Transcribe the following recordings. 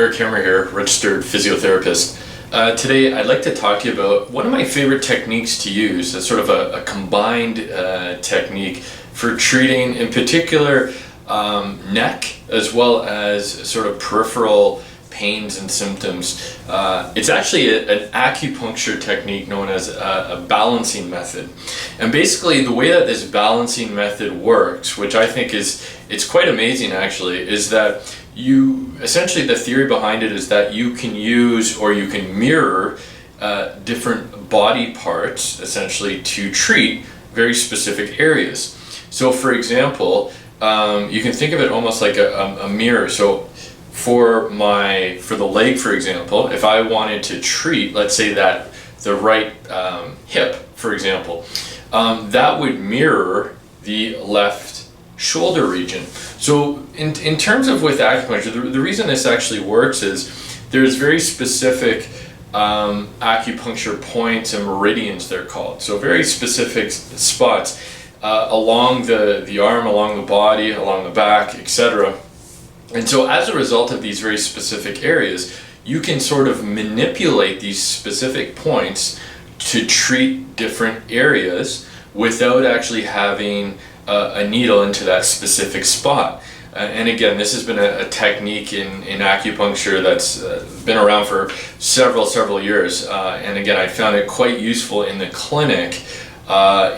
Eric Hammer here, registered physiotherapist. Today I'd like to talk to you about one of my favorite techniques to use, as sort of a combined technique for treating in particular neck as well as sort of peripheral pains and symptoms. It's actually an acupuncture technique known as a balancing method. And basically the way that this balancing method works, which I think it's quite amazing actually, is that essentially the theory behind it is that you can use or you can mirror different body parts essentially to treat very specific areas. So for example, you can think of it almost like a mirror. So for the leg, for example, if I wanted to treat, let's say that the right hip, for example, that would mirror the left shoulder region. So in terms of with acupuncture, the reason this actually works is there's very specific acupuncture points and meridians, they're called. So very specific spots along the arm, along the body, along the back, etc. And so as a result of these very specific areas, you can sort of manipulate these specific points to treat different areas without actually having a needle into that specific spot. And again, this has been a technique in acupuncture that's been around for several years. And again, I found it quite useful in the clinic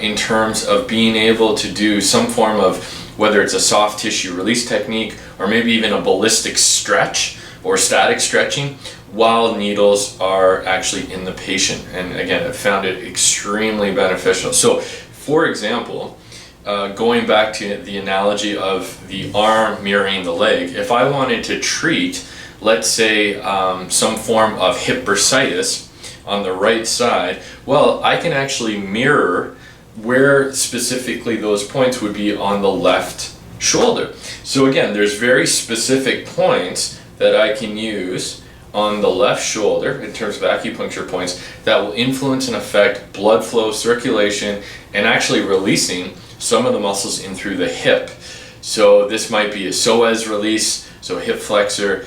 in terms of being able to do some form of, whether it's a soft tissue release technique or maybe even a ballistic stretch or static stretching while needles are actually in the patient. And again, I found it extremely beneficial. So for example, going back to the analogy of the arm mirroring the leg, if I wanted to treat, let's say, some form of hip bursitis on the right side, well, I can actually mirror where specifically those points would be on the left shoulder. So again, there's very specific points that I can use on the left shoulder in terms of acupuncture points that will influence and affect blood flow, circulation, and actually releasing some of the muscles in through the hip. So this might be a psoas release, so hip flexor,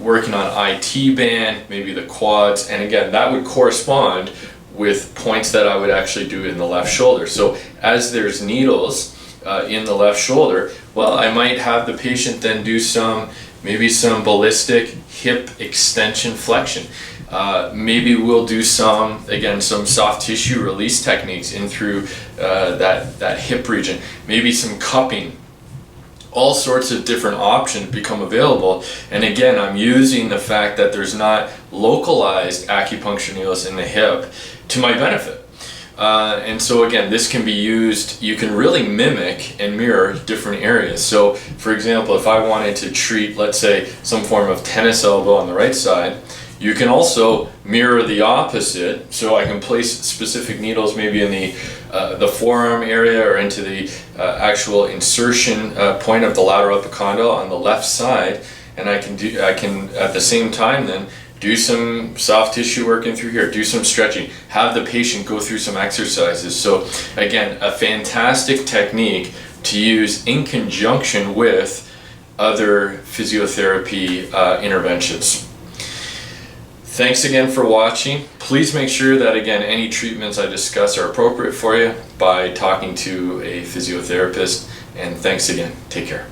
working on IT band, maybe the quads, and again, that would correspond with points that I would actually do in the left shoulder. So as there's needles in the left shoulder, well, I might have the patient then do maybe some ballistic hip extension flexion. Maybe we'll do some soft tissue release techniques in through that hip region. Maybe some cupping. All sorts of different options become available. And again, I'm using the fact that there's not localized acupuncture needles in the hip to my benefit. And so again, this can be used, you can really mimic and mirror different areas. So for example, if I wanted to treat, let's say, some form of tennis elbow on the right side, you can also mirror the opposite. So I can place specific needles maybe in the forearm area or into the actual insertion point of the lateral epicondyle on the left side, and I can at the same time then do some soft tissue work in through here, do some stretching, have the patient go through some exercises. So again, a fantastic technique to use in conjunction with other physiotherapy interventions. Thanks again for watching. Please make sure that, again, any treatments I discuss are appropriate for you by talking to a physiotherapist. And thanks again. Take care.